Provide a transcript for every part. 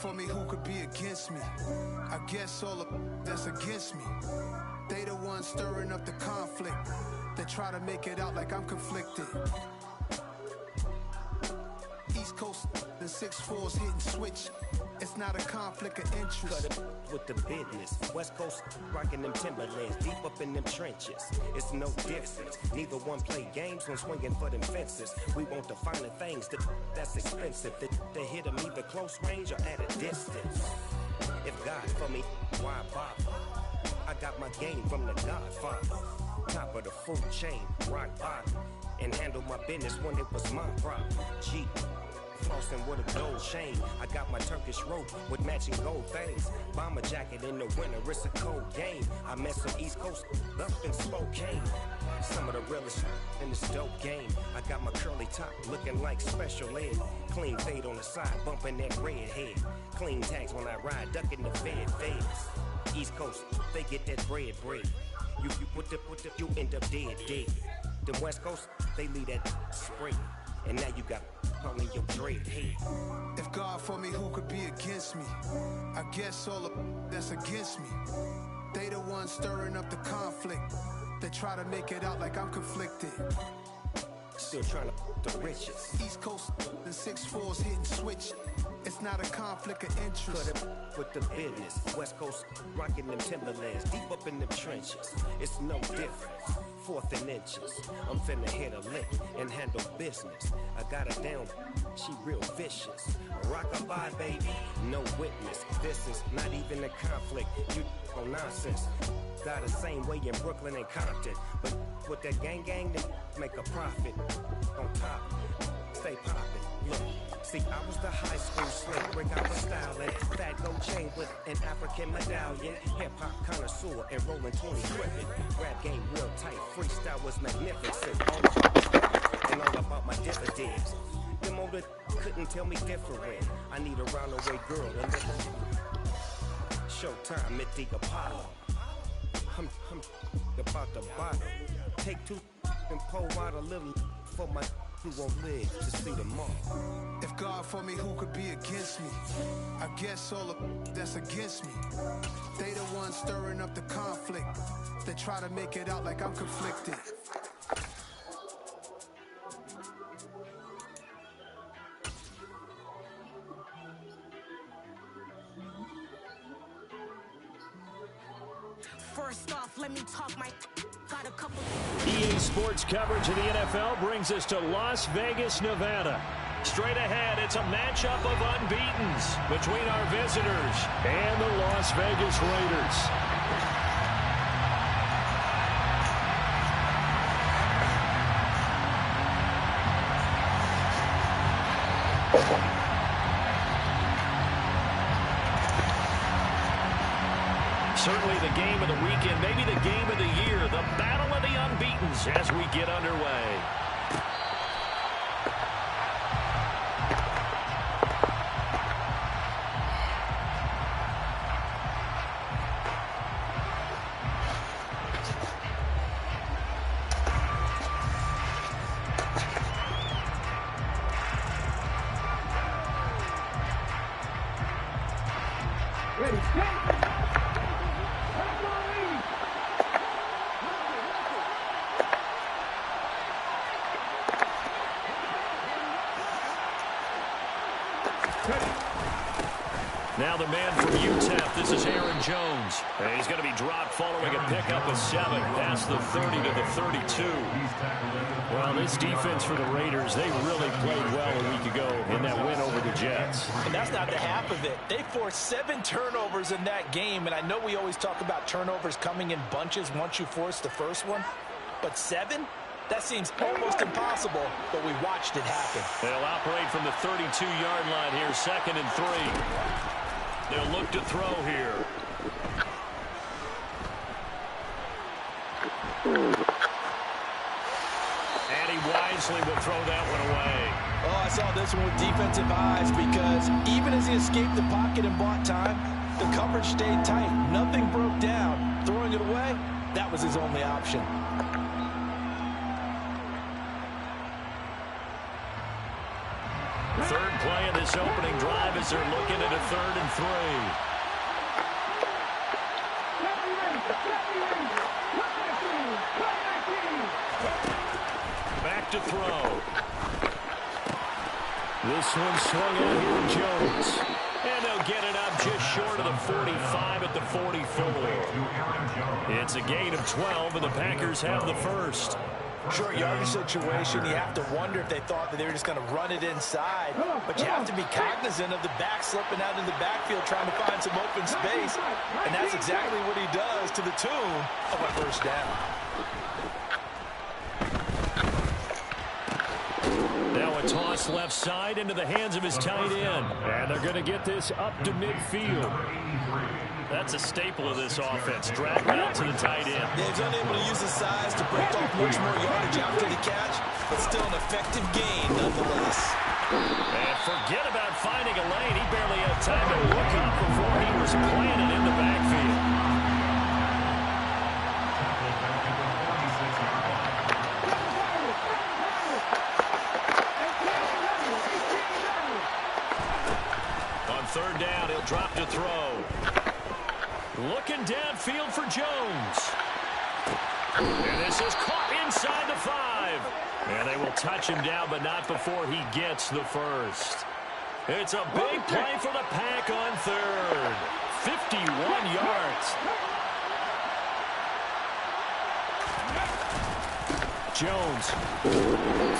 for me, who could be against me? I guess all the that's against me. They the ones stirring up the conflict. They try to make it out like I'm conflicted. East Coast, the 6'4's hitting switch. It's not a conflict of interest. Cut it with the business. West Coast rocking them Timberlands, deep up in them trenches. It's no difference. Neither one play games when swinging for them fences. We want the finer things that's expensive. To hit them either close range or at a distance. If God for me, why bother? I got my game from the Godfather. Top of the food chain, rock bottom. And handle my business when it was my problem. G. Flossing with a gold chain. I got my Turkish rope with matching gold things. Bomber jacket in the winter, it's a cold game. I met some East Coast up in Spokane. Some of the realest in this dope game. I got my curly top looking like special ed. Clean fade on the side, bumping that red head. Clean tags when I ride, ducking the feds. East Coast, they get that bread. You put the you end up dead. The West Coast, they leave that spring. And now you got only your dread head. If God for me, who could be against me? I guess all the that's against me. They the ones stirring up the conflict. They try to make it out like I'm conflicted. Still trying to the riches. East Coast, the 6'4's hitting switch. It's not a conflict of interest. Cut it with the business. West Coast rocking them Timberlands, deep up in them trenches. It's no different. 4th and inches. I'm finna hit a lick and handle business. I got her down, she real vicious. Rock-a-bye, baby, no witness. This is not even a conflict. You on nonsense. Got the same way in Brooklyn and Compton. But with that gang, they make a profit. On top, stay poppin'. Look, see, I was the high school slick, brick I was styling. Fat gold chain with an African medallion. Hip-hop connoisseur and rolling 20 gripping. Rap game real tight, freestyle was magnificent. And all about my dividends. Them older couldn't tell me different. I need a round-away girl and Showtime at the Apollo. I'm about the bottom. Take 2 and pull out a little for my who won't live to see tomorrow. If God for me, who could be against me? I guess all the that's against me. They the ones stirring up the conflict. They try to make it out like I'm conflicted. First off, let me talk my got a couple. EA Sports coverage of the NFL brings us to Las Vegas, Nevada. Straight ahead, it's a matchup of unbeatens between our visitors and the Las Vegas Raiders. Certainly the game of the weekend, maybe the game of the year, the battle of the unbeatens as we get underway. Ready, go! Now the man from UTEP, this is Aaron Jones. And he's going to be dropped following a pickup of 7 past the 30 to the 32. Well, this defense for the Raiders, they really played well a week ago in that win over the Jets. And that's not the half of it. They forced 7 turnovers in that game, and I know we always talk about turnovers coming in bunches once you force the first one, but 7? That seems almost impossible, but we watched it happen. They'll operate from the 32-yard line here, 2nd and 3. They'll look to throw here. And he wisely will throw that one away. Oh, I saw this one with defensive eyes because even as he escaped the pocket and bought time, the coverage stayed tight. Nothing broke down. Throwing it away, that was his only option. Third play of this this opening drive as they're looking at a 3rd and 3. Back to throw. This one swung out here to Jones. And they'll get it up just short of the 45 at the 44. It's a gain of 12, and the Packers have the first. Short yardage situation, you have to wonder if they thought that they were just going to run it inside. But you have to be cognizant of the back slipping out in the backfield trying to find some open space. And that's exactly what he does to the tune of a first down. Now a toss left side into the hands of his tight end. And they're going to get this up to midfield. That's a staple of this offense. Drag out to the tight end. He's unable to use his size to break off much more yardage after the catch, but still an effective gain nonetheless. And forget about finding a lane. He barely had time to look up before he was planted in the backfield. On 3rd down, he'll drop to throw. Looking downfield for Jones. And this is caught inside the 5. And they will touch him down, but not before he gets the first. It's a big play for the Pack on 3rd. 51 yards. Jones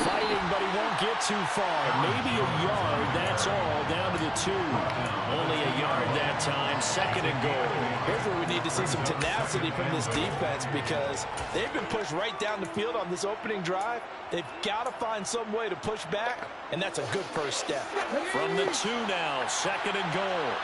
fighting, but he won't get too far. Maybe a yard, that's all, down to the 2. Only a yard that time, 2nd and goal. Here's where we need to see some tenacity from this defense because they've been pushed right down the field on this opening drive. They've got to find some way to push back, and that's a good first step. From the 2 now, 2nd and goal.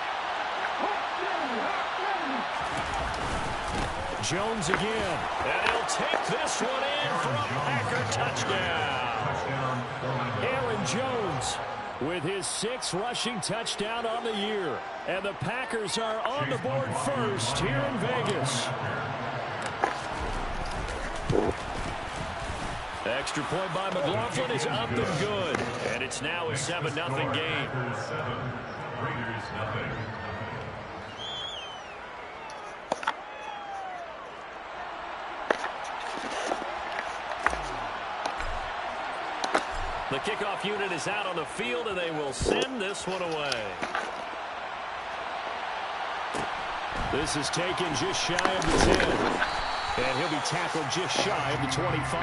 Jones again, and he'll take this one in for a Packer touchdown. Aaron Jones with his 6th rushing touchdown on the year. And the Packers are on the board first here in Vegas. The extra point by McLaughlin is up and good. And it's now a 7-0 game. Raiders nothing. The kickoff unit is out on the field, and they will send this one away. This is taken just shy of the 10. And he'll be tackled just shy of the 25.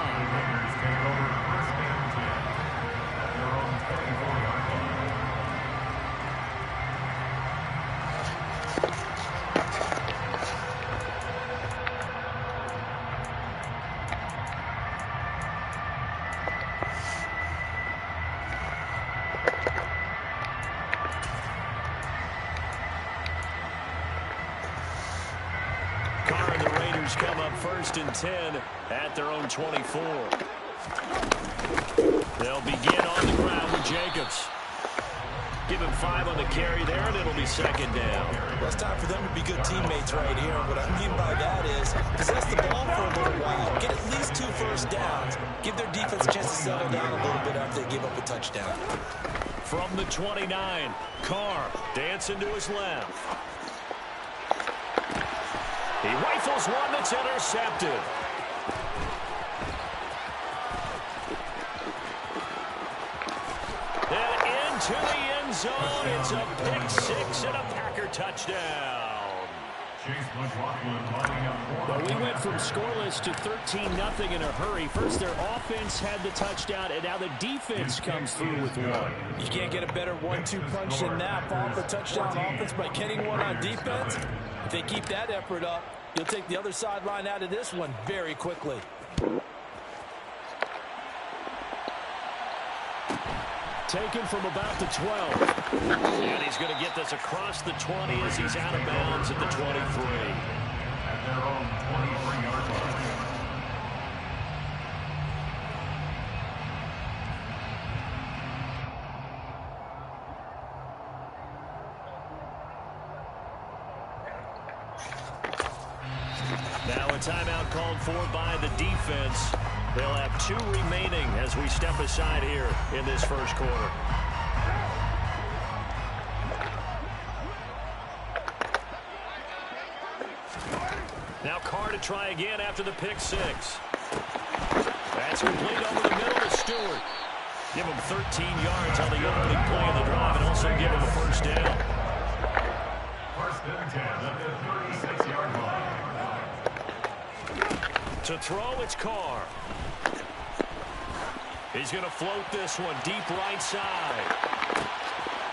Come up 1st and 10 at their own 24. They'll begin on the ground with Jacobs. Give him 5 on the carry there, and it'll be 2nd down. Well, it's time for them to be good teammates right here. And what I mean by that is possess the ball for a little while, get at least 2 first downs, give their defense a chance to settle down a little bit after they give up a touchdown. From the 29, Carr dancing to his left. He rifles one that's intercepted. And into the end zone. It's a pick 6 and a Packer touchdown. Well, we went from scoreless to 13-0 in a hurry. First, their offense had the touchdown, and now the defense comes through with one. You can't get a better 1-2 punch than that. Fall for touchdown offense by getting one on defense. If they keep that effort up, you'll take the other sideline out of this one very quickly. Taken from about the 12. And he's going to get this across the 20 as he's out of bounds at the 23. At their own 23-yard line. Now a timeout called for by the defense. They'll have 2 remaining as we step aside here in this first quarter. Now Carr to try again after the pick six. That's complete over the middle to Stewart. Give him 13 yards on the opening play of the drive and also give him a first down. First and 10 at the 36-yard line. To throw, it's Carr. He's going to float this one deep right side.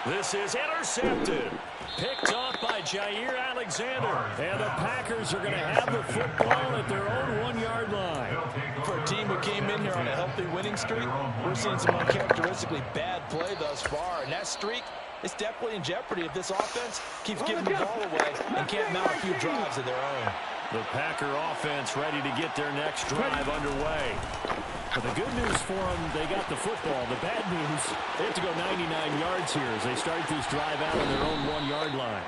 This is intercepted. Picked off by Jair Alexander. And the Packers are going to have the football at their own 1-yard line. For a team who came in here on a healthy winning streak, we're seeing some uncharacteristically bad play thus far. And that streak is definitely in jeopardy if this offense keeps giving the ball away and can't mount a few drives of their own. The Packer offense ready to get their next drive underway. But the good news for them, they got the football. The bad news, they have to go 99 yards here as they start this drive out on their own 1-yard line.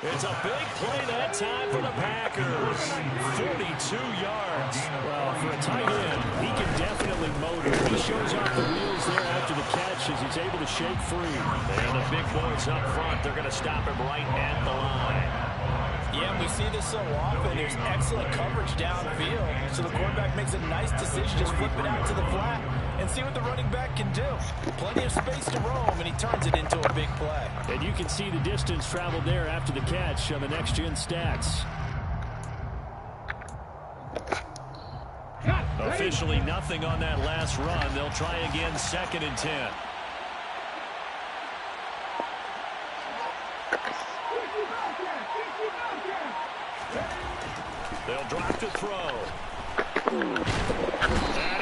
It's a big play that time for the Packers. 42 yards. Well, for a tight end, he can definitely motor. He shows off the wheels there after the catch as he's able to shake free. And the big boys up front, they're going to stop him right at the line. Yeah, we see this so often. There's excellent coverage downfield. So the quarterback makes a nice decision, just flip it out to the flat and see what the running back can do. Plenty of space to roam, and he turns it into a big play. And you can see the distance traveled there after the catch on the next-gen stats. Officially nothing on that last run. They'll try again 2nd and 10. They'll drop to throw. And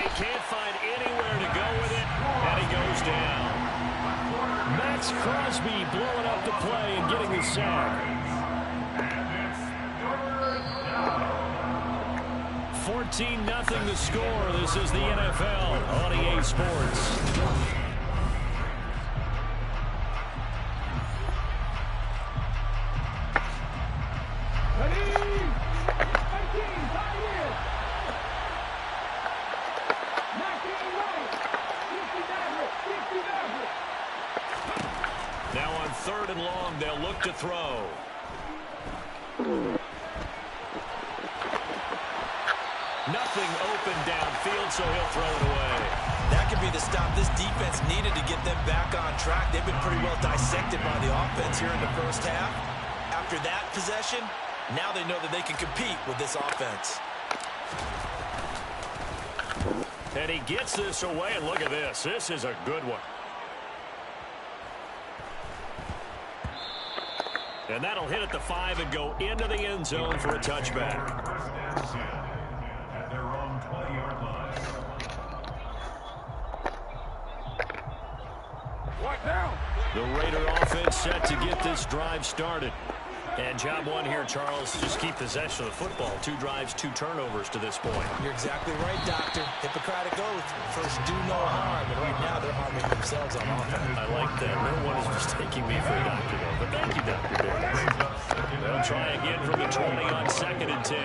he can't find anywhere to go with it, and he goes down. Max Crosby blowing up the play and getting the sack. 14-0 the score. This is the NFL on EA Sports. Now on 3rd and long, they'll look to throw. Nothing open downfield, so he'll throw it away. That could be the stop this defense needed to get them back on track. They've been pretty well dissected by the offense here in the first half. After that possession, now they know that they can compete with this offense. And he gets this away, and look at this. This is a good one. And that'll hit at the 5 and go into the end zone for a touchback. At their own 20-yard line. What now? The Raider offense set to get this drive started. And job one here, Charles, just keep possession of the football. 2 drives, 2 turnovers to this point. You're exactly right, Doctor. Hippocratic oath. First, do no harm. And right now, they're harming themselves on offense. I like that. No one is mistaking me for a doctor, though. But thank you, Dr. Davis. They'll try again from the 20 on 2nd and 10.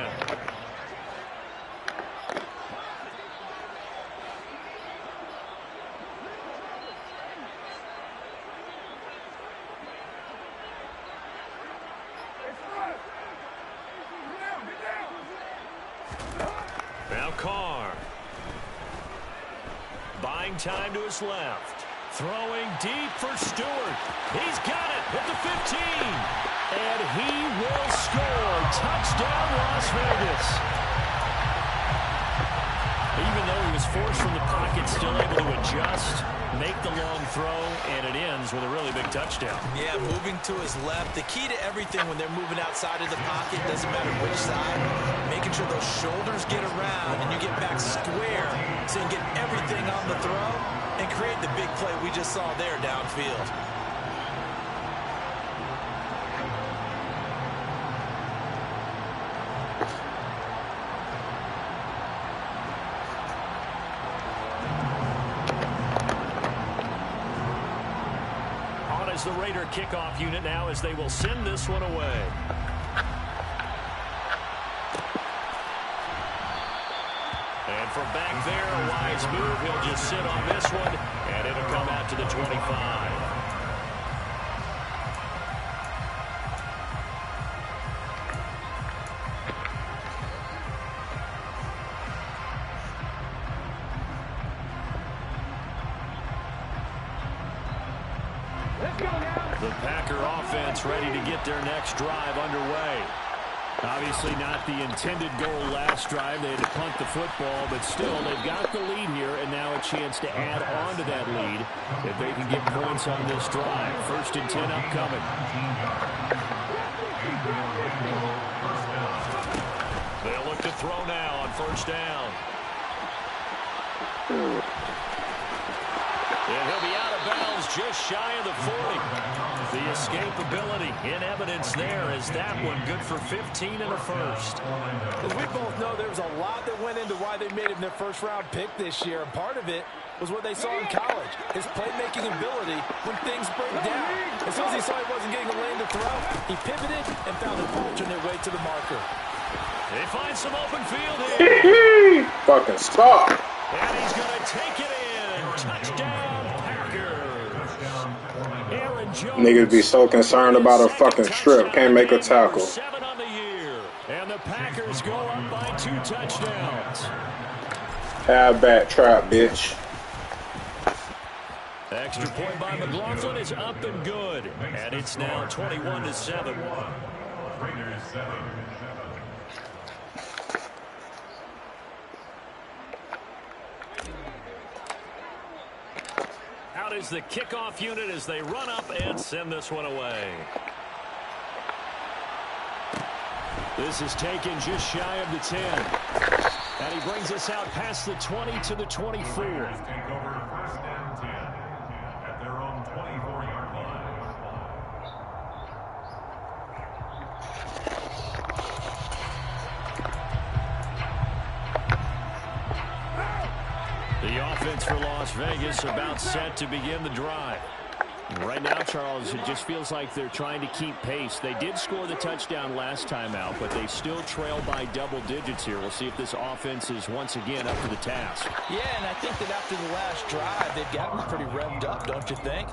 Now Carr. Buying time to his left. Throwing deep for Stewart. He's got it at the 15. And he will score. Touchdown, Las Vegas. Even though he was forced from the pocket, still able to adjust, make the long throw, and it ends with a really big touchdown. Yeah, moving to his left. The key to everything when they're moving outside of the pocket, doesn't matter which side, making sure those shoulders get around and you get back square so you can get everything on the throw and create the big play we just saw there downfield. As the Raider kickoff unit now, as they will send this one away. And from back there, a wise move. He'll just sit on this one, and it'll come out to the 25. The Packer offense ready to get their next drive underway. Obviously not the intended goal last drive. They had to punt the football, but still they've got the lead here, and now a chance to add on to that lead if they can get points on this drive. 1st and 10 upcoming. They'll look to throw now on 1st down. And he'll be out of bounds just shy of the 40. The escapability in evidence there as that one good for 15 and a first. As we both know, there was a lot that went into why they made him their first-round pick this year. And part of it was what they saw in college, his playmaking ability when things break down. As soon as he saw he wasn't getting a lane to throw, he pivoted and found an alternate way to the marker. They find some open field here. Fucking stop. And he's going to take it in. Touchdown, Packers. Aaron Jones. Niggas be so concerned about a fucking strip. Can't make a tackle. 7 on the year. And the Packers go up by 2 touchdowns. Halfback trap, bitch. Extra point by McLaughlin is up and good. And it's now 21-7. Raiders 7. Out is the kickoff unit as they run up and send this one away. This is taken just shy of the 10. And he brings us out past the 20 to the 24. Take over 1st and 10 at their own 24-yard line. The offense for Las Vegas about set to begin the drive. Right now, Charles, it just feels like they're trying to keep pace. They did score the touchdown last time out, but they still trail by double digits here. We'll see if this offense is once again up to the task. Yeah, and I think that after the last drive, they've gotten pretty revved up, don't you think?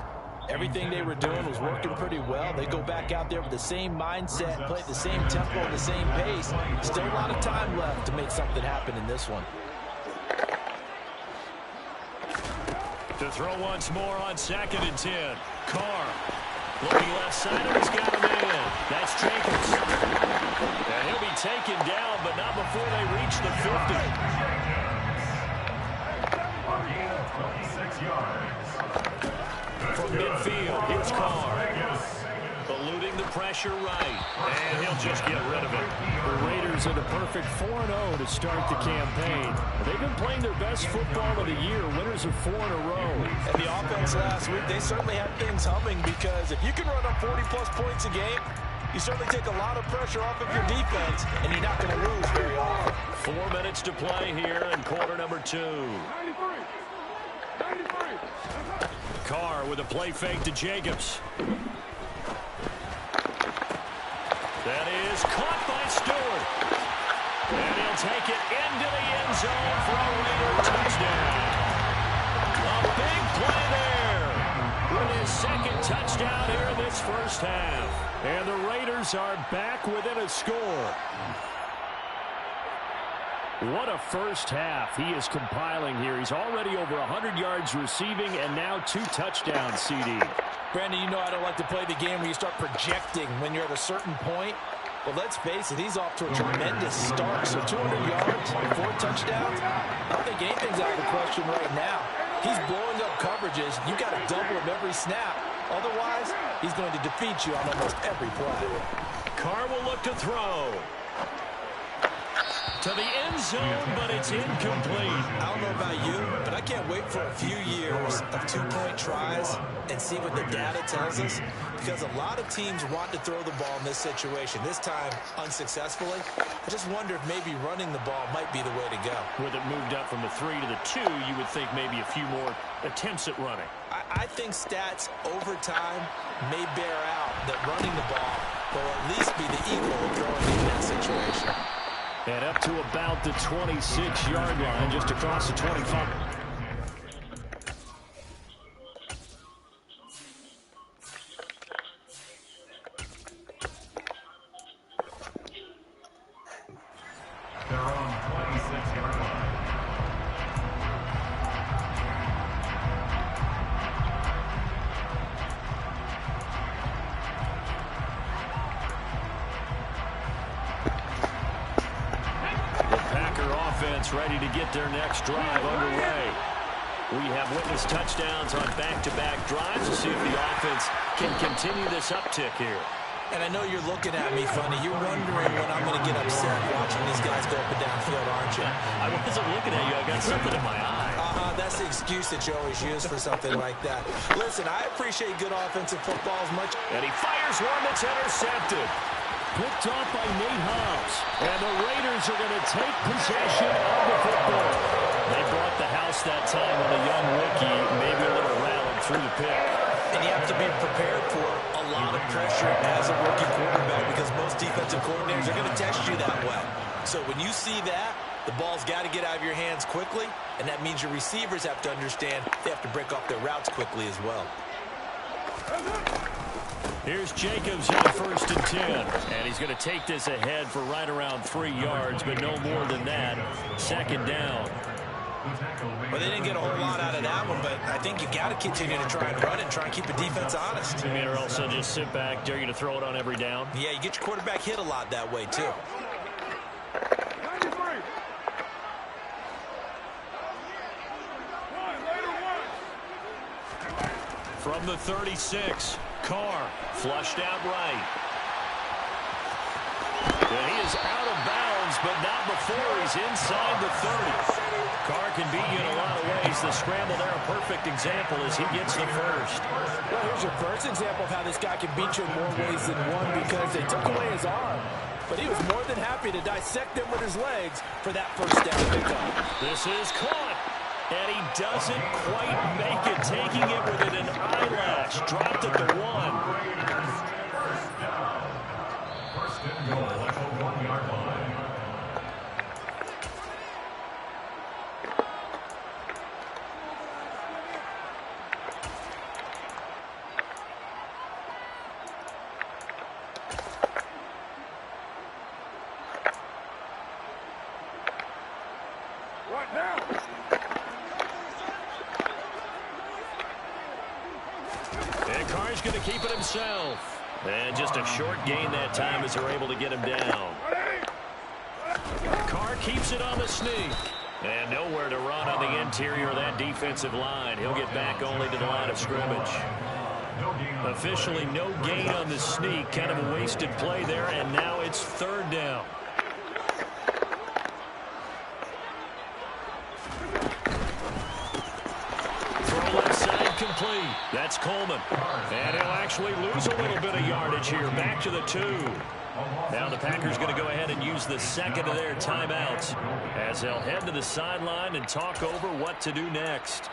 Everything they were doing was working pretty well. They go back out there with the same mindset, play at the same tempo, and the same pace. Still a lot of time left to make something happen in this one. To throw once more on 2nd and 10. Carr looking left side, and he's got him in. That's Jacobs. And he'll be taken down, but not before they reach the 50. 26 yards. From midfield, here's Carr. Eluding the pressure right. And he'll just get rid of it. The Raiders are the perfect 4-0 to start the campaign. They've been playing their best football of the year. Winners of 4 in a row. And the offense last week, they certainly had things humming because if you can run up 40-plus points a game, you certainly take a lot of pressure off of your defense, and you're not going to lose very often. 4 minutes to play here in quarter number 2. Carr with a play fake to Jacobs. That is caught by Stewart. And he'll take it into the end zone for a Raider touchdown. A big play there with his 2nd touchdown here in this first half. And the Raiders are back within a score. What a first half he is compiling here. He's already over 100 yards receiving and now 2 touchdowns, CD. Brandon, you know I don't like to play the game where you start projecting when you're at a certain point. But let's face it, he's off to a tremendous start. So 200 yards and 4 touchdowns, I don't think anything's out of the question right now. He's blowing up coverages. You got to double him every snap. Otherwise, he's going to defeat you on almost every play. Carr will look to throw. To the end zone, but it's incomplete. I don't know about you, but I can't wait for a few years of 2-point tries and see what the data tells us, because a lot of teams want to throw the ball in this situation, this time unsuccessfully. I just wonder if maybe running the ball might be the way to go. With it moved up from the 3 to the 2, you would think maybe a few more attempts at running. I think stats over time may bear out that running the ball will at least be the equal of throwing in that situation. And up to about the 26-yard line, just across the 25. Their own 26-yard line. offense ready to get their next drive underway. We have witnessed touchdowns on back-to-back drives. We'll see if the offense can continue this uptick here. And I know you're looking at me funny. You're wondering when I'm going to get upset watching these guys go up and down field, aren't you? I wasn't looking at you. I got something in my eye. That's the excuse that you always use for something like that. Listen, I appreciate good offensive football as much. And he fires one that's intercepted. Picked off by Nate Hobbs. And the Raiders are going to take possession of the football. They brought the house that time on a young rookie, maybe a little rattled through the pick. And you have to be prepared for a lot of pressure as a rookie quarterback because most defensive coordinators are going to test you that way. So when you see that, the ball's got to get out of your hands quickly, and that means your receivers have to understand they have to break off their routes quickly as well. Here's Jacobs on 1st and 10. And he's going to take this ahead for right around 3 yards, but no more than that. 2nd down. Well, they didn't get a whole lot out of that one, but I think you got to continue to try and run and try and keep the defense honest. You mean, or also just sit back, dare you to throw it on every down? Yeah, you get your quarterback hit a lot that way, too. From the 36, Carr flushed out right. And he is out of bounds, but not before he's inside the 30. Carr can beat you in a lot of ways. The scramble there, a perfect example as he gets the first. Well, here's your first example of how this guy can beat you in more ways than one because they took away his arm. But he was more than happy to dissect them with his legs for that first down pickup. This is caught. And he doesn't quite make it, taking it within an eyelash. Dropped at the 1. First down. First and goal at the 1-yard line. What now? And Carr's going to keep it himself. And just a short gain that time as they're able to get him down. Carr keeps it on the sneak. And nowhere to run on the interior of that defensive line. He'll get back only to the line of scrimmage. Officially no gain on the sneak. Kind of a wasted play there. And now it's 3rd down. Complete. That's Coleman. And he'll actually lose a little bit of yardage here. Back to the 2. Now the Packers going to go ahead and use the second of their timeouts as they'll head to the sideline and talk over what to do next.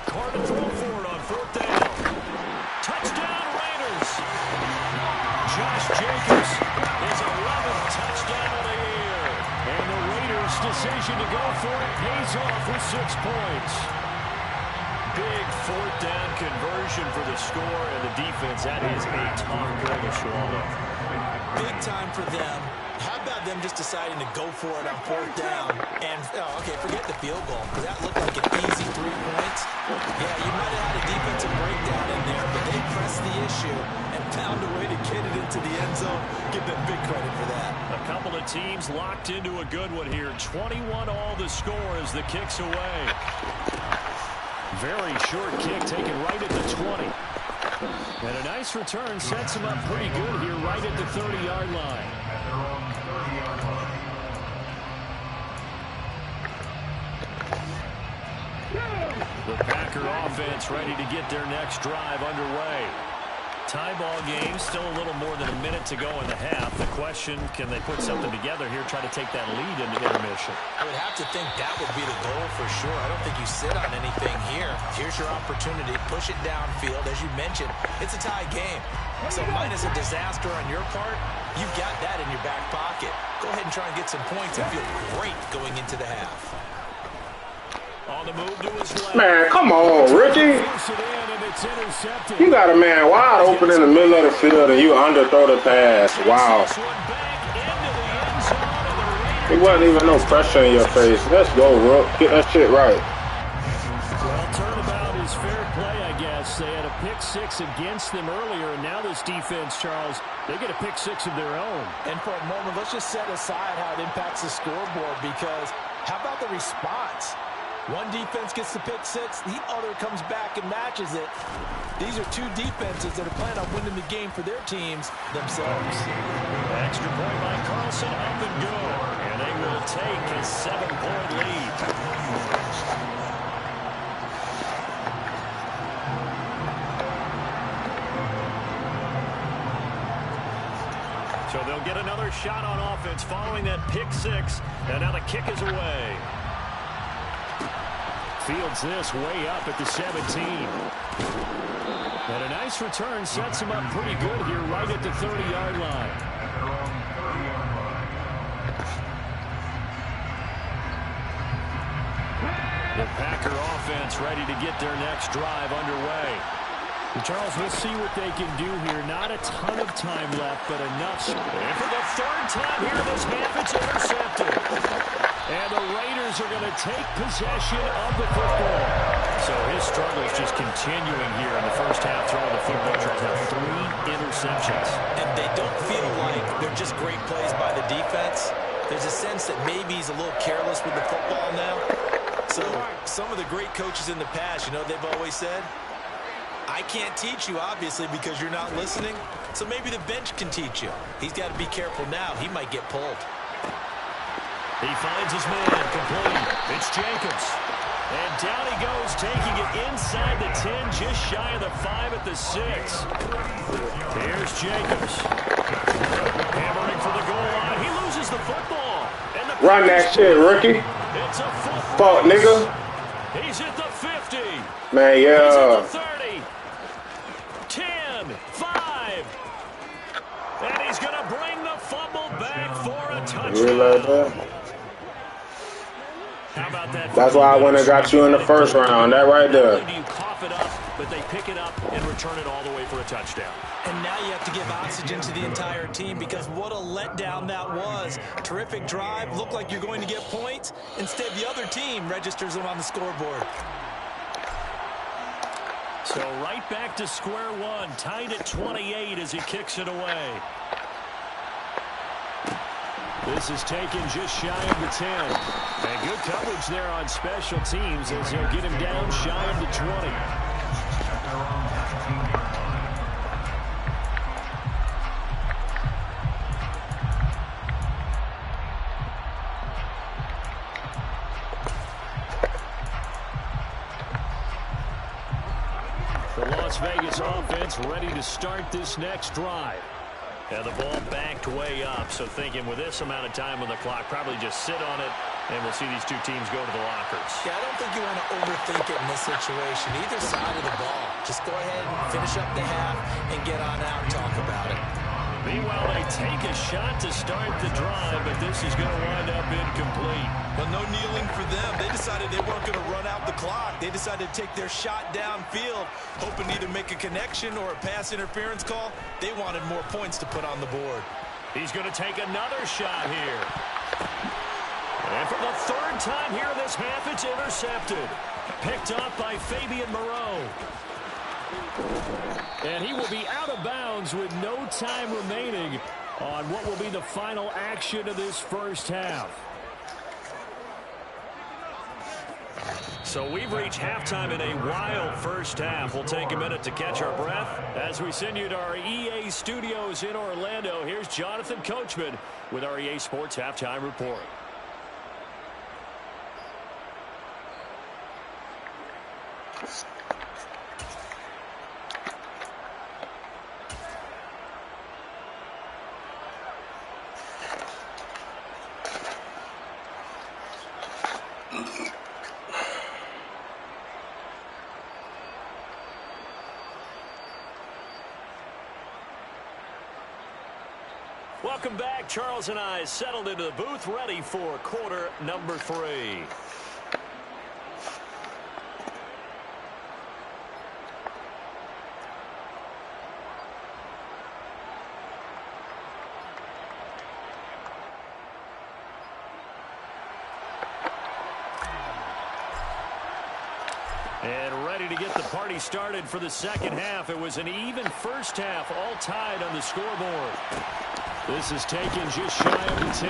Carr to throw for it on 4th down. Touchdown Raiders. Josh Jacobs, his 11th touchdown of the year. And the Raiders' decision to go for it pays off with 6 points. Big 4th down conversion for the score, and the defense, that is a tough pill to swallow. Big time for them. How about them just deciding to go for it on 4th down? And, okay, forget the field goal, because that looked like an easy 3 points. Yeah, you might have had a defensive breakdown in there, but they pressed the issue and found a way to get it into the end zone. Give them big credit for that. A couple of teams locked into a good one here. 21 all the score as the kick's away. Very short kick taken right at the 20. And a nice return sets him up pretty good here right at the 30-yard line. The Packer offense ready to get their next drive underway. Tie ball game, still a little more than a minute to go in the half. The question, can they put something together here, try to take that lead into intermission? I would have to think that would be the goal for sure. I don't think you sit on anything here. Here's your opportunity. Push it downfield. As you mentioned, it's a tie game. So minus a disaster on your part, you've got that in your back pocket. Go ahead and try and get some points and feel great going into the half. On the move to his left. Man, come on, Ricky. You got a man wide open in the middle of the field and you underthrow the pass. Wow. There wasn't even no pressure in your face. Let's go, Rook. Get that shit right. Well, this. They had a pick six against them earlier, and now this defense, Charles, they get a pick six of their own. And for a moment, let's just set aside how it impacts the scoreboard, because how about the response? One defense gets the pick six, the other comes back and matches it. These are two defenses that are planning on winning the game for their teams themselves. Extra point by Carlson, up and good. And they will take a 7-point lead. So they'll get another shot on offense following that pick six. And now the kick is away. Fields this way up at the 17. And a nice return sets him up pretty good here right at the 30-yard line. The Packer offense ready to get their next drive underway. Charles, we'll see what they can do here. Not a ton of time left, but enough. And for the third time here this half, it's intercepted. And the Raiders are going to take possession of the football. So his struggle is just continuing here in the first half, throwing the football. Charles, now 3 interceptions. And they don't feel like they're just great plays by the defense. There's a sense that maybe he's a little careless with the football now. So some of the great coaches in the past, you know, they've always said, I can't teach you, obviously, because you're not listening. So maybe the bench can teach you. He's got to be careful now. He might get pulled. He finds his man, complete. It's Jacobs. And down he goes, taking it inside the 10, just shy of the 5 at the 6. Here's Jacobs. Hammering for the goal line. He loses the football. And the run that shit, rookie. It's a football. Fuck, nigga. He's at the 50. Man, yeah. He's at the 30. 10, 5. And he's going to bring the fumble back for a touchdown. You like that? How about that? That's why I went and got you in the first round. That right there. You cough it up, but they pick it up and return it all the way for a touchdown. And now you have to give oxygen to the entire team, because what a letdown that was. Terrific drive. Looked like you're going to get points. Instead, the other team registers them on the scoreboard. So right back to square one, tied at 28 as he kicks it away. This is taken just shy of the 10. And good coverage there on special teams as he'll get him down shy of the 20. The Las Vegas offense ready to start this next drive. And the ball backed way up, so thinking with this amount of time on the clock, probably just sit on it, and we'll see these two teams go to the lockers. Yeah, I don't think you want to overthink it in this situation. Either side of the ball. Just go ahead and finish up the half and get on out and talk about it. Meanwhile, they take a shot to start the drive, but this is going to wind up incomplete. Well, no kneeling for them. They decided they weren't going to run out the clock. They decided to take their shot downfield, hoping to either make a connection or a pass interference call. They wanted more points to put on the board. He's going to take another shot here. And for the third time here in this half, it's intercepted. Picked up by Fabian Moreau. And he will be out of bounds with no time remaining on what will be the final action of this first half. So we've reached halftime in a wild first half. We'll take a minute to catch our breath as we send you to our EA studios in Orlando. Here's Jonathan Coachman with our EA Sports Halftime Report. Welcome back. Charles and I settled into the booth, ready for quarter number 3. And ready to get the party started for the second half. It was an even first half, all tied on the scoreboard. This is taken just shy of the 10.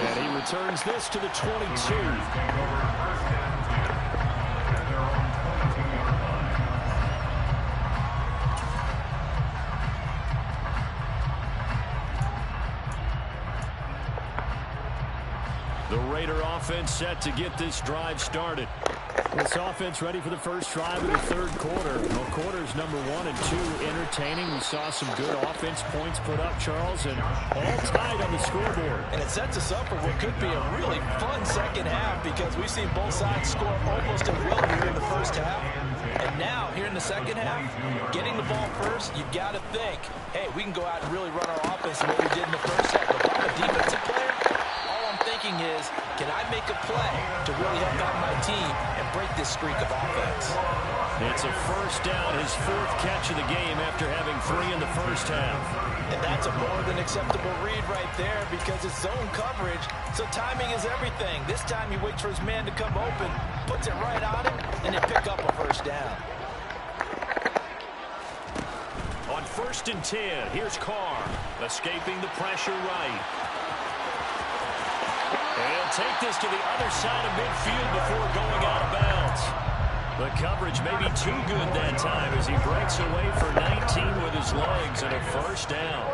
And he returns this to the 22. The Raider offense set to get this drive started. This offense ready for the first drive of the third quarter. Well, quarters number 1 and 2 entertaining. We saw some good offense points put up, Charles, and all tied on the scoreboard. And it sets us up for what could be a really fun second half because we've seen both sides score almost at will here in the first half. And now, here in the second half, getting the ball first, you've got to think, hey, we can go out and really run our offense the way we did in the first half. If I'm a defensive player, thinking is, can I make a play to really help out my team and break this streak of offense? It's a first down, his 4th catch of the game after having 3 in the first half. And that's a more than acceptable read right there because it's zone coverage, so timing is everything. This time he waits for his man to come open, puts it right on him, and they pick up a first down. On 1st and 10, here's Carr, escaping the pressure right. And he'll take this to the other side of midfield before going out of bounds. The coverage may be too good that time as he breaks away for 19 with his legs and a first down.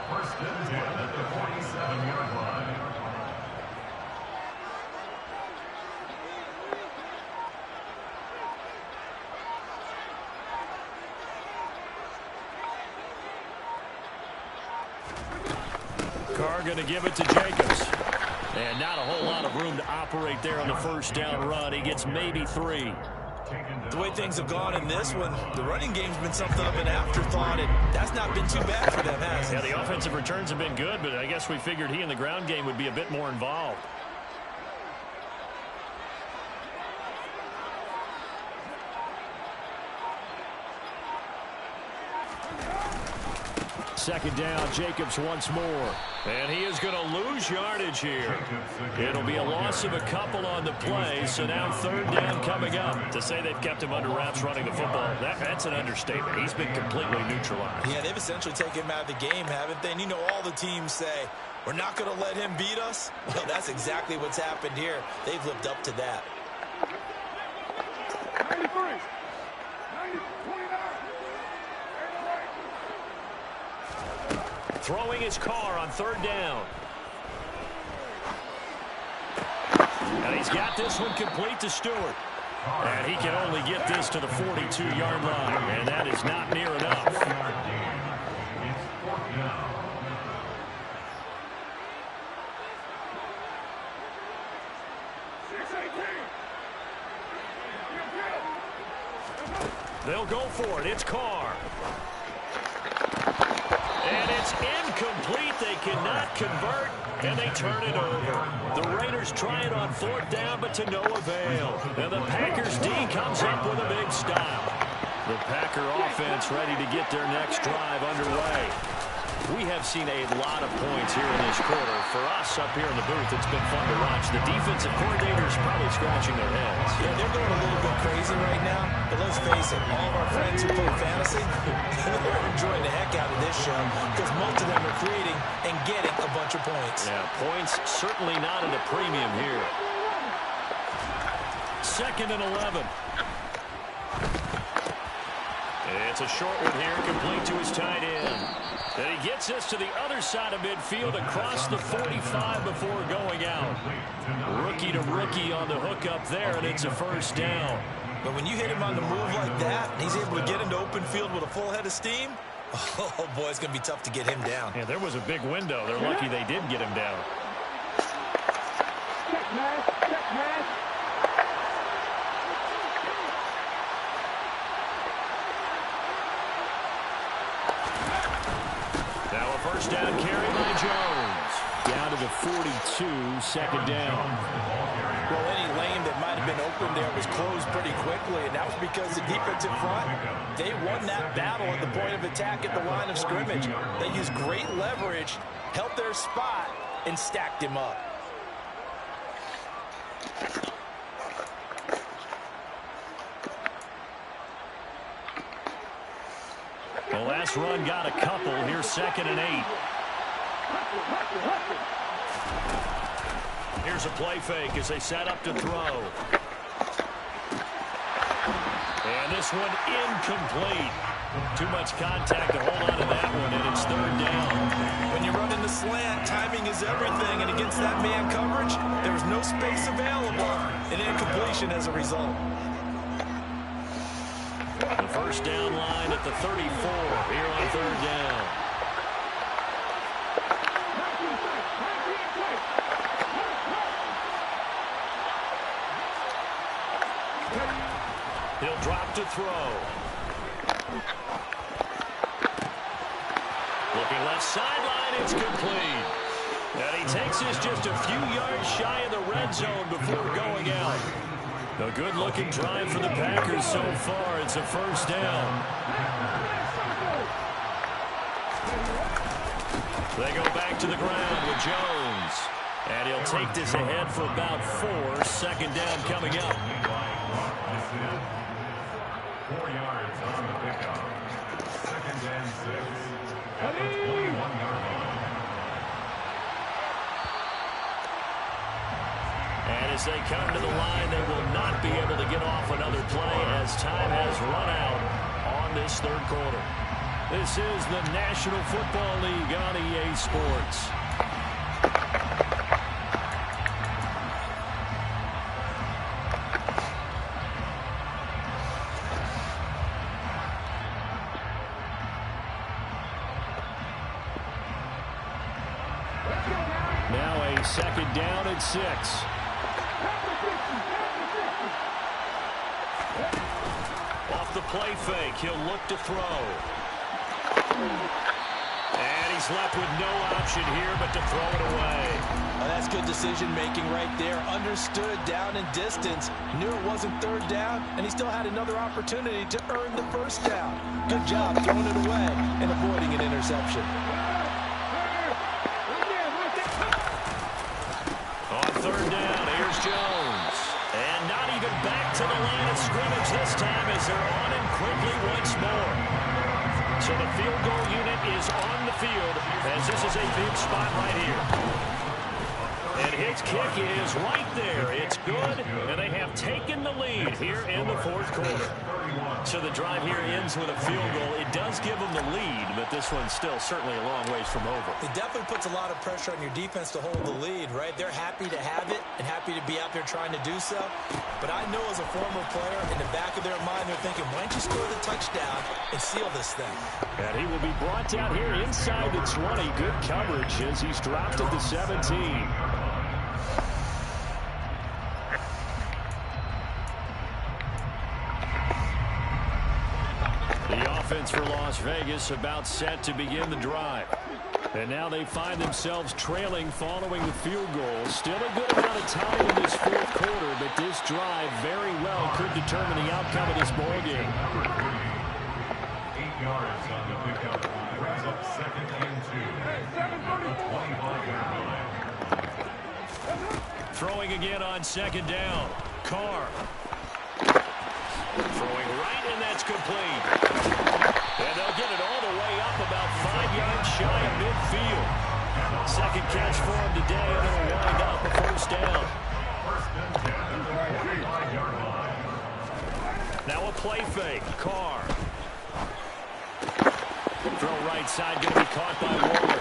First and 10 at the 47-yard line. Carr going to give it to Jacobs. And not a whole lot of room to operate there on the first down run. He gets maybe 3. The way things have gone in this one, the running game's been something of an afterthought, and that's not been too bad for them, has it? Yeah, the offensive returns have been good, but I guess we figured he in the ground game would be a bit more involved. Second down, Jacobs once more. And he is going to lose yardage here. It'll be a loss of a couple on the play, so now 3rd down coming up. To say they've kept him under wraps running the football, that's an understatement. He's been completely neutralized. Yeah, they've essentially taken him out of the game, haven't they? And you know all the teams say, we're not going to let him beat us. Well, that's exactly what's happened here. They've lived up to that. 93. Throwing his Carr on 3rd down. And he's got this one complete to Stewart. And he can only get this to the 42-yard line. And that is not near enough. It's 4th down. They'll go for it. It's Carr. And it's incomplete. They cannot convert, and they turn it over. The Raiders try it on 4th down, but to no avail. And the Packers D comes up with a big stop. The Packer offense ready to get their next drive underway. We have seen a lot of points here in this quarter. For us up here in the booth, it's been fun to watch. The defensive coordinators probably scratching their heads. Yeah, they're going a little bit crazy right now. But let's face it, all of our friends who play fantasy, they're enjoying the heck out of this show because most of them are creating and getting a bunch of points. Yeah, points certainly not at a premium here. 2nd and 11. It's a short one here, complete to his tight end. And he gets this to the other side of midfield across the 45 before going out. Rookie to rookie on the hook up there, and it's a first down. But when you hit him on the move like that, and he's able to get into open field with a full head of steam, oh boy, it's going to be tough to get him down. Yeah, there was a big window. They're lucky they did get him down. Now a first down carry by Jones. Down to the 42, 2nd down. Well, any lane that might have been open there was closed pretty quickly, and that was because the defensive front, they won that battle at the point of attack at the line of scrimmage. They used great leverage, held their spot, and stacked him up. last run got a couple. Here's 2nd and 8. Here's a play fake as they set up to throw. And this one incomplete. Too much contact to hold on to that one, and it's 3rd down. When you're running the slant, timing is everything, and against that man coverage, there's no space available, and incompletion as a result. The first down line at the 34 here on 3rd down. He'll drop to throw. Looking left sideline, it's complete. And he takes this just a few yards shy of the red zone before going out. A good-looking drive for the Packers so far. It's a first down. They go back to the ground with Jones. And he'll take this ahead for about 4. 2nd down coming up. 4 yards on the pickup. 2nd and 6 at the 21-yard line. And as they come to the line, they will not be able to get off another play as time has run out on this 3rd quarter. This is the National Football League on EA Sports. Now a 2nd down and 6. Off the play fake, he'll look to throw. And he's left with no option here but to throw it away. Well, that's good decision-making right there. Understood down and distance. Knew it wasn't 3rd down, and he still had another opportunity to earn the 1st down. Good job throwing it away and avoiding an interception. On 3rd down, here's Jones. And not even back to the line of scrimmage this time as they're on him quickly once more. So the field goal unit is on the field as this is a big spot right here. And his kick is right there. It's good, and they have taken the lead here in the 4th quarter. So the drive here ends with a field goal. It does give them the lead, but this one's still certainly a long ways from over. It definitely puts a lot of pressure on your defense to hold the lead, right? They're happy to have it and happy to be out there trying to do so. But I know as a former player, in the back of their mind, they're thinking, why don't you score the touchdown and seal this thing? And he will be brought down here inside the 20. Good coverage as he's dropped at the 17. The offense for Las Vegas about set to begin the drive. And now they find themselves trailing following the field goal. Still a good amount of time in this 4th quarter, but this drive very well could determine the outcome of this ball game. 8 yards on the pickup. Brings up 2nd and 2. 25-yard line. Throwing again on 2nd down. Carr. Throwing right, and that's complete. And they'll get it all the way up about 5 yards shy of midfield. 2nd catch for him today, and it'll wind up a 1st down. 1st and 10 at the 45-yard line. Now a play fake. Carr. Throw right side, going to be caught by Waller.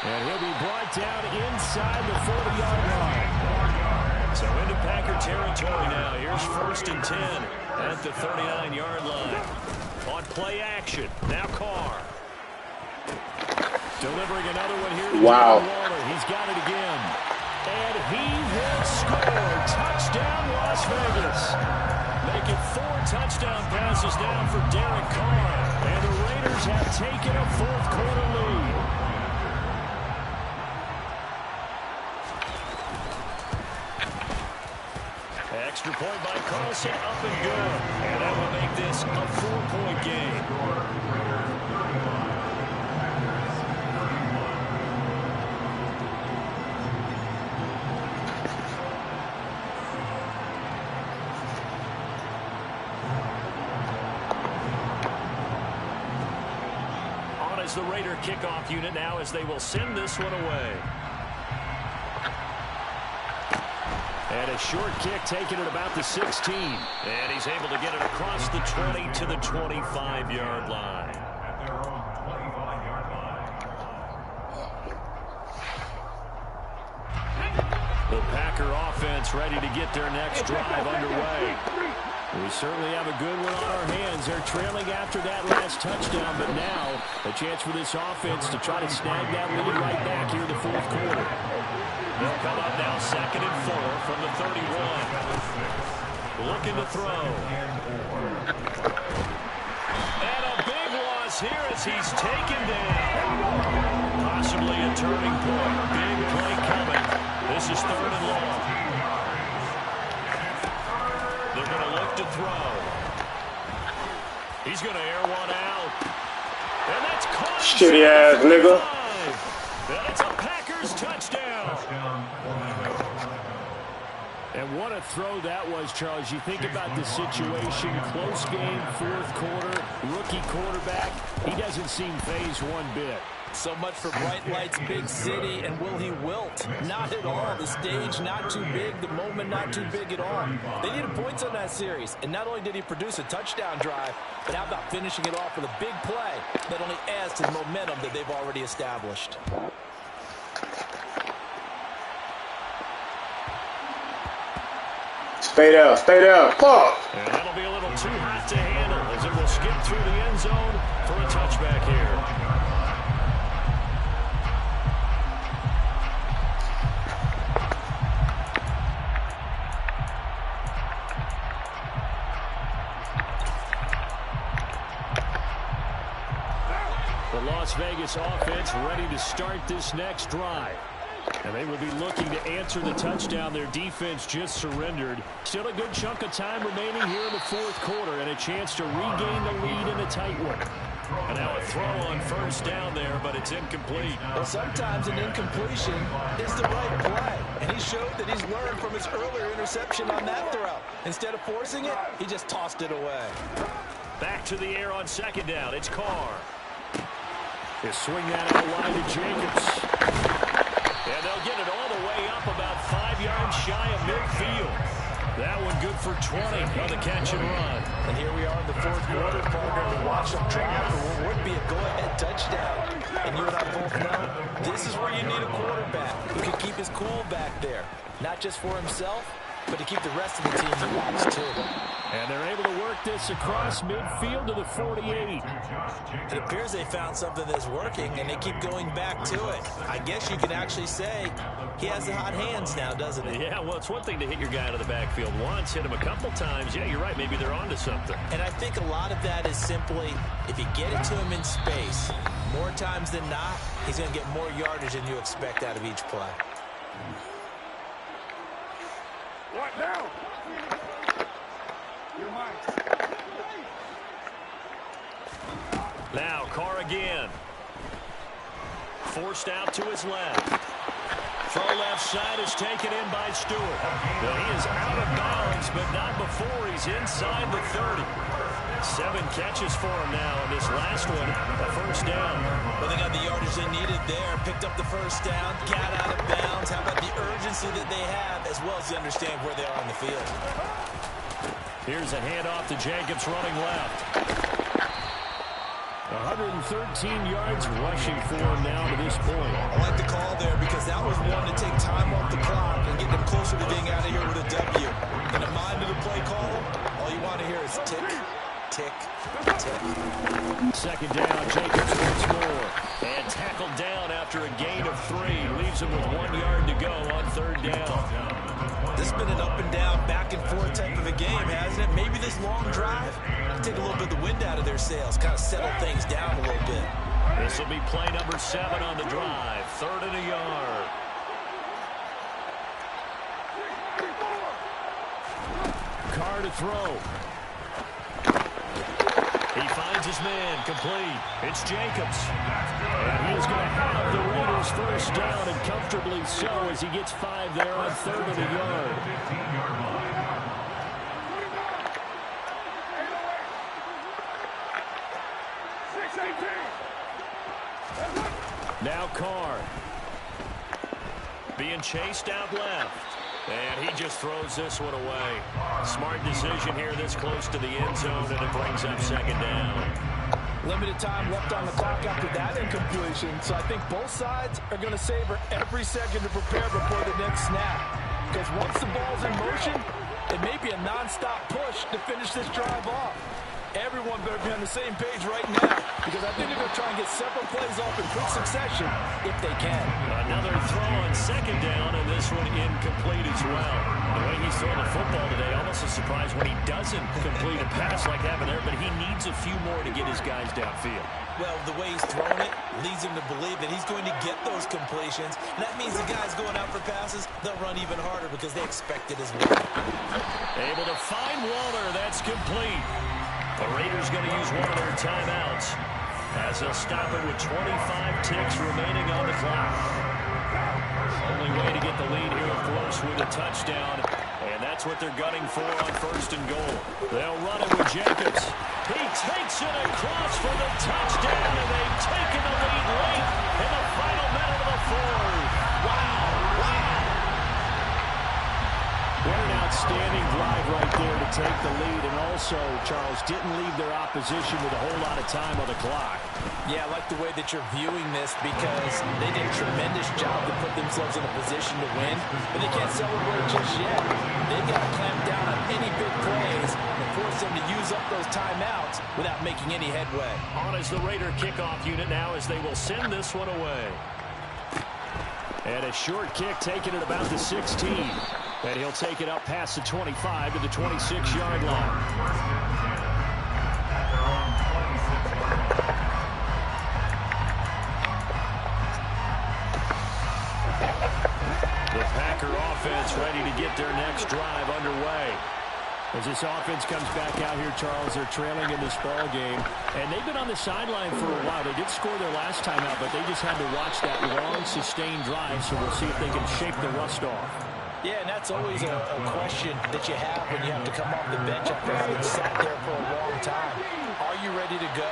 And he'll be brought down inside the 40-yard line. So into Packer territory now. Here's 1st and 10 at the 39-yard line. On play action. Now Carr. Delivering another one here. Wow. Waller. He's got it again. And he will score. Touchdown, Las Vegas. Making 4 touchdown passes now for Derek Carr. And the Raiders have taken a 4th quarter lead. Extra point by Carlson, up and good. And that will make this a 4-point game. has the Raider kickoff unit now as they will send this one away. And a short kick taken at about the 16. And he's able to get it across the 20 to the 25-yard line. At their own 25-yard line. The Packer offense ready to get their next drive underway. We certainly have a good one on our hands. They're trailing after that last touchdown, but now a chance for this offense to try to snag that lead right back here in the fourth quarter. They'll come up now 2nd and 4 from the 31. Looking to throw. And a big loss here as he's taken down. Possibly a turning point. Big play coming. This is 3rd and long. They're going to look to throw. He's going to air one out. And that's caught. Shitty ass nigga. And it's a Packers touchdown. And what a throw that was, Charles. You think about the situation, close game, fourth quarter, rookie quarterback. He doesn't seem phased one bit. So much for bright lights, big city, and will he wilt? Not at all. The stage not too big, the moment not too big at all. They needed points on that series, and not only did he produce a touchdown drive, but how about finishing it off with a big play that only adds to the momentum that they've already established. Stay there, stay there. Fuck. And that'll be a little too hot to handle as it will skip through the end zone for a touchback here. The Las Vegas offense ready to start this next drive. And they will be looking to answer the touchdown their defense just surrendered. Still a good chunk of time remaining here in the fourth quarter and a chance to regain the lead in a tight one. And now a throw on first down there, but it's incomplete. Well, sometimes an incompletion is the right play. And he showed that he's learned from his earlier interception on that throw. Instead of forcing it, he just tossed it away. Back to the air on second down. It's Carr. They swing that out wide to Jacobs. And they'll get it all the way up about 5 yards shy of midfield. That one good for 20 on the catch and run. And here we are in the fourth quarter, partner, to watch them try for what would be a go-ahead touchdown. And you and I both know this is where you need a quarterback who can keep his cool back there. Not just for himself, but to keep the rest of the team involved too. And they're able to work this across midfield to the 48. It appears they found something that's working, and they keep going back to it. I guess you can actually say he has the hot hands now, doesn't he? Yeah, well, it's one thing to hit your guy out of the backfield once, hit him a couple times. Yeah, you're right. Maybe they're onto something. And I think a lot of that is simply if you get it to him in space, more times than not, he's going to get more yardage than you expect out of each play. What now? Now Carr again. Forced out to his left. Throw left side is taken in by Stewart. Well, he is out of bounds, but not before he's inside the 30. 7 catches for him now, and this last one, a first down. Well, they got the yardage they needed there, picked up the first down, got out of bounds. How about the urgency that they have, as well as they understand where they are on the field. Here's a handoff to Jacobs running left. 113 yards rushing for him now to this point. I like the call there because that was one to take time off the clock and get them closer to being out of here with a W. In the mind of the play call, all you want to hear is tick, tick, tick. Second down, Jacobs once more. And tackled down after a gain of 3. Leaves him with 1 yard to go on third down. This has been an up and down, back and forth type of a game, hasn't it? Maybe this long drive can take a little bit of the wind out of their sails, kind of settle things down a little bit. This will be play number 7 on the drive. 3rd and a yard. Carr to throw. He finds his man, complete. It's Jacobs. And he's going to have the Raiders first down, and comfortably so as he gets 5 there on 3rd and a yard. 15-yard line. Now Carr. Being chased out left. And he just throws this one away. Smart decision here this close to the end zone, and it brings up second down. Limited time left on the clock after that incompletion, so I think both sides are going to savor every second to prepare before the next snap. Because once the ball's in motion, it may be a non-stop push to finish this drive off. Everyone better be on the same page right now, because I think they're going to try and get several plays off in quick succession if they can. Another throw on second down, and this one incomplete as well. The way he's throwing the football today, almost a surprise when he doesn't complete a pass like that there, but he needs a few more to get his guys downfield. Well, the way he's throwing it leads him to believe that he's going to get those completions. And that means the guys going out for passes, they'll run even harder because they expect it as well. Able to find Waller. That's complete. The Raiders going to use one of their timeouts as they'll stop it with 25 ticks remaining on the clock. Only way to get the lead here, of course, with a touchdown. And that's what they're gunning for on first and goal. They'll run it with Jacobs. He takes it across for the touchdown, and they've taken the lead late in the final minute of the fourth. Wow, wow. What an outstanding drive right there to take the lead, and also, Charles, didn't leave their opposition with a whole lot of time on the clock. Yeah, I like the way that you're viewing this because they did a tremendous job to put themselves in a position to win, but they can't celebrate just yet. They've got to clamp down on any big plays and force them to use up those timeouts without making any headway. On is the Raider kickoff unit now as they will send this one away. And a short kick taken at about the 16. And he'll take it up past the 25 to the 26-yard line. The Packer offense ready to get their next drive underway. As this offense comes back out here, Charles, they're trailing in this ball game. And they've been on the sideline for a while. They did score their last time out, but they just had to watch that long, sustained drive. So we'll see if they can shake the rust off. Yeah, and that's always a question that you have when you have to come off the bench after having sat there for a long time. Are you ready to go?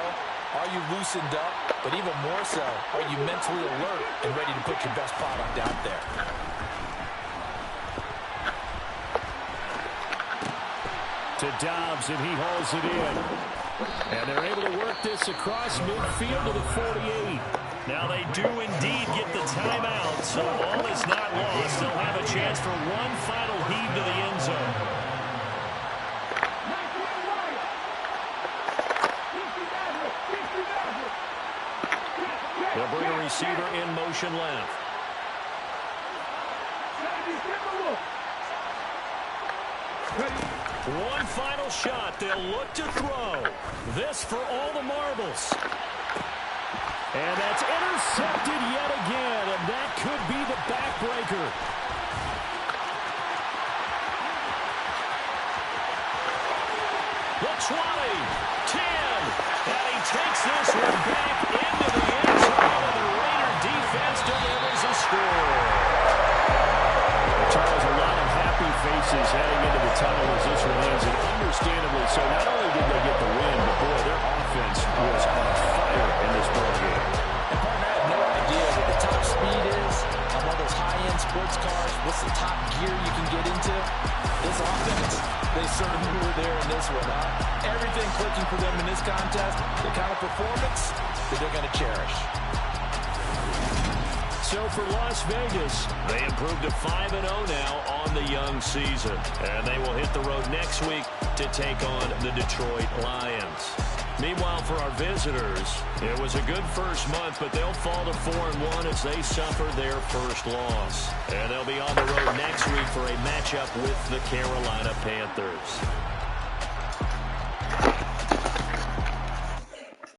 Are you loosened up? But even more so, are you mentally alert and ready to put your best product out there? To Dobbs, and he hauls it in. And they're able to work this across midfield to the 48. Now they do indeed get the timeout, so all is not lost. They'll have a chance for one final heave to the end zone. They'll bring a receiver in motion left. One final shot. They'll look to throw. This for all the marbles. And that's intercepted yet again, and that could be the backbreaker. The 20, 10, and he takes this one back into the end zone, and the Raider defense delivers a score. Charles, a lot of happy faces heading into the tunnel as this one ends, and understandably so. Not only did they get the win, but boy, their offense was on fire in this ball game. And partner, I have no idea what the top speed is on one of those high-end sports cars. What's the top gear you can get into? This offense, they certainly were there in this one, huh? Everything clicking for them in this contest, the kind of performance that they're going to cherish. So for Las Vegas, they improved to 5-0 now on the young season. And they will hit the road next week to take on the Detroit Lions. Meanwhile, for our visitors, it was a good first month, but they'll fall to 4-1 as they suffer their first loss. And they'll be on the road next week for a matchup with the Carolina Panthers.